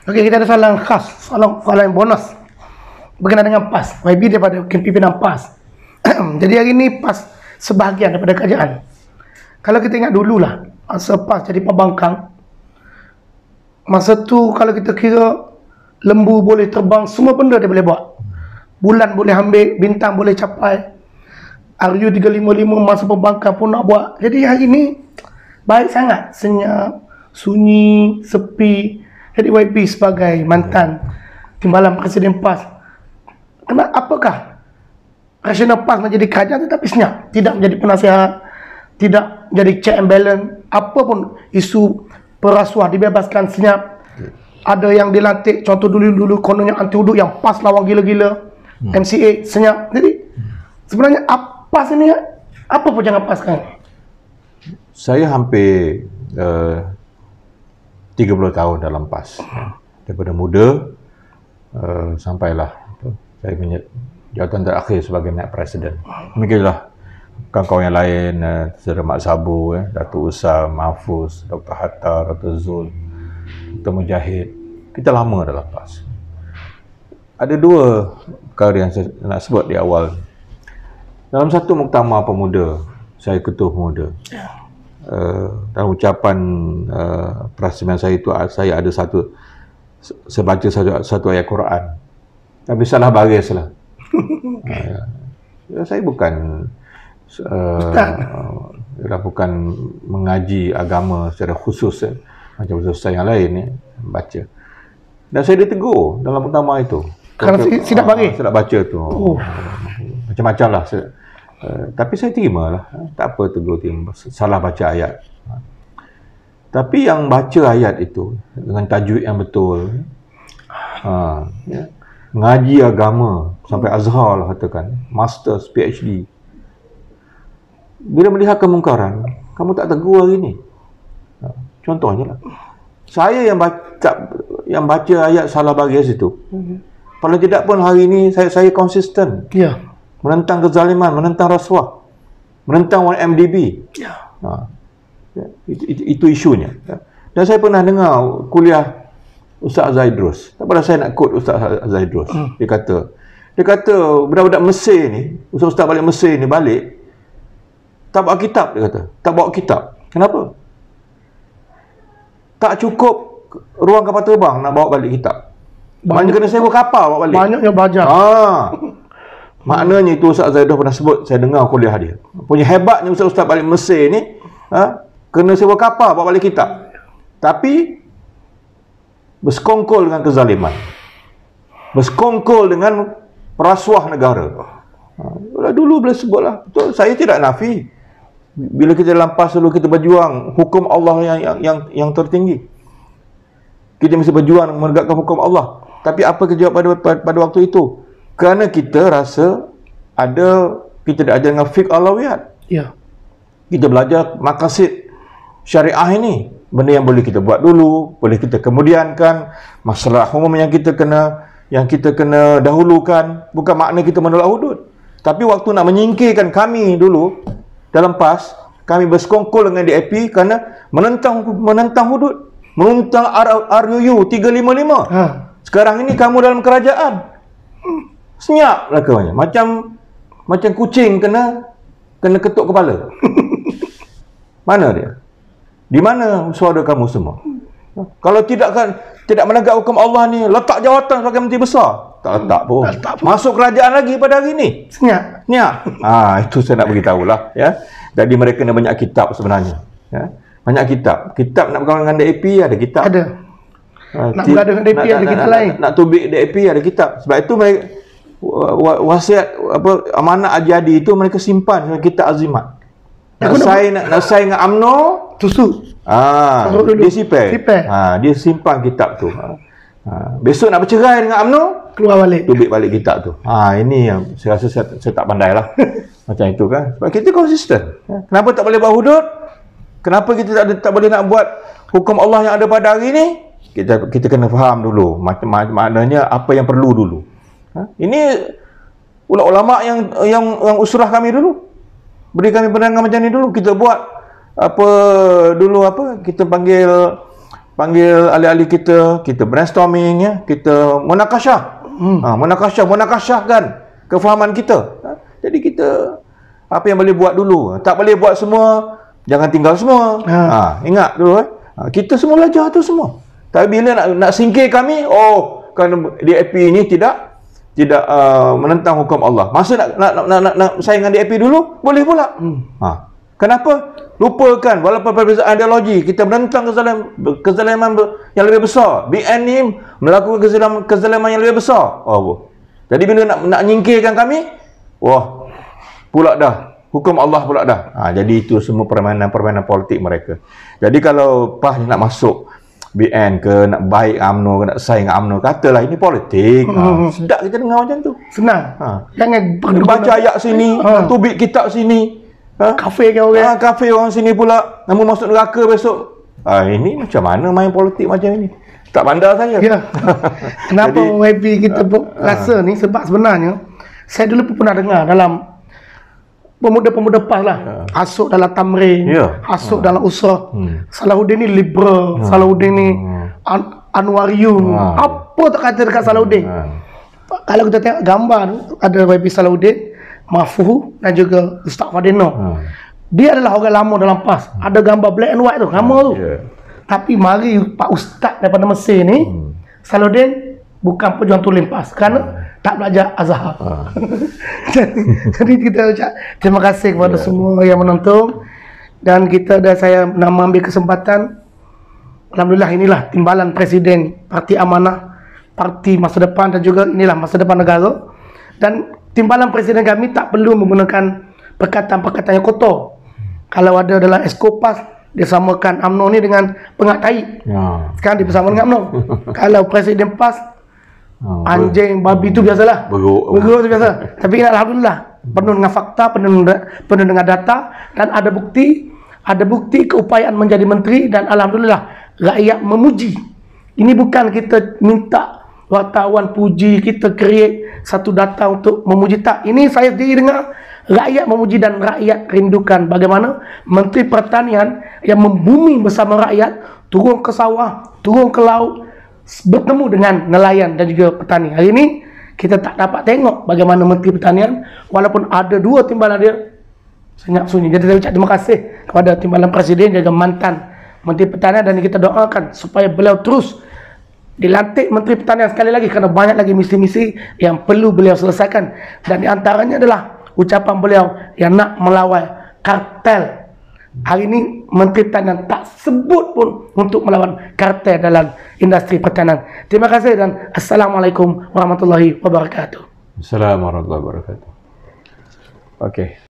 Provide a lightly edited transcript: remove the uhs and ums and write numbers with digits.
Okey, kita ada soalan khas, soalan bonus berkenaan dengan PAS. YB daripada pimpinan PAS. Jadi hari ini PAS sebahagian daripada kerajaan. Kalau kita ingat dululah, masa PAS jadi pembangkang, masa tu kalau kita kira lembu boleh terbang, semua benda dia boleh buat. Bulan boleh ambil, bintang boleh capai, RU355 masa pembangkang pun nak buat. Jadi hari ini baik sangat, senyap, sunyi, sepi. Jadi YB sebagai mantan timbalan Presiden PAS, apakah rasional PAS menjadi kerajaan tetapi senyap, tidak menjadi penasihat, tidak jadi check and balance, apa pun isu perasuah dibebaskan senyap. Ada yang dilantik, contoh dulu kononnya anti hudud yang PAS lawan gila-gila, MCA senyap. Jadi sebenarnya PAS ini apa pun jangan PAS sekarang? Saya hampir 30 tahun dalam PAS. Daripada muda sampailah saya punya jawatan terakhir sebagai naib presiden. Demikianlah kawan-kawan yang lain, Saudara Mak Sabu, Datuk Usam, Mahfuz, Dr. Hatta, Dr. Zul, Dr. Mujahid. Kita lama dalam PAS. Ada dua perkara yang saya nak sebut di awal. Dalam satu muktamar pemuda, saya ketua pemuda. Dalam ucapan perasmian saya itu, saya ada saya baca satu ayat Quran, tapi salah baris lah. Saya bukan bukan mengaji agama secara khusus macam ustaz yang lain baca. Dan saya ditegur dalam muktamar itu kerana silap baris? Silap baca tu. Macam-macam lah. Tapi saya terima lah. Tak apa tegur, salah baca ayat. Tapi yang baca ayat itu dengan tajwid yang betul, ngaji agama sampai Azhar lah katakan, Masters, PhD. Bila melihat kemungkaran, kamu tak tegur hari ni. Contohnya lah, saya yang baca ayat salah baris itu, paling tidak pun hari ini saya konsisten. Menentang kezaliman, menentang rasuah, menentang 1MDB. Itu isunya. Dan saya pernah dengar kuliah Ustaz Zaidrus. Tak pada saya nak quote Ustaz Zaidrus. Dia kata budak-budak Mesir ni, ustaz-ustaz balik Mesir ni balik, tak bawa kitab, dia kata. Tak bawa kitab. Kenapa? Tak cukup ruang kapal terbang nak bawa balik kitab. Maknanya kena sewa kapal bawa balik. Banyak yang belajar. Maknanya itu Ustaz Zaidah pernah sebut, saya dengar kuliah dia. Punya hebatnya ustaz-ustaz balik Mesir ni, kena sewa kapal bawa balik kitab. Tapi bersekongkol dengan kezaliman. Bersekongkol dengan perasuah negara. Dulu boleh sebutlah. Betul, saya tidak nafi. Bila kita dalam PAS dulu kita berjuang hukum Allah yang tertinggi. Kita mesti berjuang menegakkan hukum Allah. Tapi apa kerja pada waktu itu? Kerana kita rasa kita dah ajar dengan fiqh alawiyat. Kita belajar maqasid syariah ini. Benda yang boleh kita buat dulu, boleh kita kemudiankan, masalah umum yang kita kena dahulukan. Bukan makna kita menolak hudud. Tapi waktu nak menyingkirkan kami dulu dalam PAS, kami bersekongkol dengan DAP kerana menentang hudud, menentang RUU 355. Sekarang ini kamu dalam kerajaan, senyap lah kawannya. Macam kucing kena ketuk kepala. Mana dia? Di mana suara kamu semua? Kalau tidak menegak hukum Allah ni, letak jawatan sebagai menteri besar. Tak letak pun. Masuk kerajaan lagi pada hari ni. Senyap. Itu saya nak beritahu lah. Jadi mereka kena banyak kitab sebenarnya. Banyak kitab. Kitab nak berkawan dengan DAP ada kitab. Ada. Nak bergaduh dengan DAP ada kitab lain. Nak tubik DAP ada kitab. Sebab itu mereka wasiat amanat Ajadi itu mereka simpan kitab azimat. Nak sign dengan UMNO tusuk. Dia sipir. Dia simpan kitab tu. Besok nak bercerai dengan UMNO, keluar balik, tubik balik kitab tu. Ini yang saya rasa saya tak pandai lah. Macam itu kan. Sebab kita konsisten. Kenapa tak boleh buat hudud? Kenapa kita tak boleh nak buat hukum Allah yang ada pada hari ni? Kita kena faham dulu maknanya apa yang perlu dulu. Ini ulama yang usrah kami dulu. Beri kami pandangan macam ni dulu. Kita buat kita panggil panggil ahli-ahli kita, kita brainstorming ya, kita munakasyah. Munakasyahkan kefahaman kita. Jadi kita apa yang boleh buat dulu. Tak boleh buat semua, jangan tinggal semua. Ingat dulu kita semua belajar tu semua. Tapi bila nak singkir kami, kerana DAP ini tidak menentang hukum Allah. Masa nak saing dengan DAP dulu, boleh pula. Kenapa? Lupakan, walaupun perbezaan ideologi, kita menentang kezaliman yang lebih besar. BN ni melakukan kezaliman yang lebih besar. Jadi bila nak nyingkirkan kami, pula dah. Hukum Allah pula dah. Jadi itu semua permainan politik mereka. Jadi kalau PAS nak masuk BN ke, nak baik UMNO ke, nak saing dengan UMNO, katalah ini politik. Sedap kita dengar macam tu. Senang. Jangan baca ayat sini, tubik kitab sini. Kafe ke orang? Kafe orang sini pula. Namun masuk neraka besok. Ini macam mana main politik macam ini? Tak pandai saya. Ya. Kenapa YB kita rasa ni? Sebab sebenarnya saya dulu pun pernah dengar dalam pemuda-pemuda PAS lah. Asuk dalam Tamrin, asuk dalam Usrah. Salahuddin ni liberal, Salahuddin ni Anwarium. Apa tak kata dekat Salahuddin? Kalau kita tengok gambar tu, ada YB Salahuddin, Mahfuh dan juga Ustaz Fadino. Dia adalah orang lama dalam PAS. Ada gambar black and white tu, gambar tu. Tapi mari Pak Ustaz daripada Mesir ni, Salahuddin bukan pejuang tulen PAS kerana tak belajar Azhar. Jadi kita ucap terima kasih kepada semua yang menonton, dan saya nak ambil kesempatan, alhamdulillah inilah timbalan Presiden Parti Amanah, Parti Masa Depan, dan juga inilah masa depan negara. Dan timbalan Presiden kami tak perlu menggunakan perkataan-perkataan yang kotor. Kalau ada dalam Esko PAS, dia samakan UMNO ni dengan pengat tai. Sekarang dia bersama dengan UMNO. Kalau Presiden PAS, anjing, babi tu biasalah. Beruk tu biasa. Tapi alhamdulillah, penuh dengan fakta, penuh dengan data, dan ada bukti keupayaan menjadi menteri, dan alhamdulillah rakyat memuji. Ini bukan kita minta wartawan puji, kita create satu data untuk memuji, tak. Ini saya sendiri dengar rakyat memuji, dan rakyat rindukan bagaimana Menteri Pertanian yang membumi bersama rakyat, turun ke sawah, turun ke laut, bertemu dengan nelayan dan juga petani. Hari ini kita tak dapat tengok bagaimana Menteri Pertanian, walaupun ada dua timbalan dia, senyap sunyi. Jadi saya ucap terima kasih kepada timbalan Presiden dan juga mantan Menteri Pertanian, dan kita doakan supaya beliau terus dilantik Menteri Pertanian sekali lagi, kerana banyak lagi misi-misi yang perlu beliau selesaikan, dan diantaranya adalah ucapan beliau yang nak melawan kartel. Hari ini Menteri Pertanian tak sebut pun untuk melawan kartel dalam industri pertanian. Terima kasih dan Assalamualaikum warahmatullahi wabarakatuh. Assalamualaikum warahmatullahi wabarakatuh. Okey.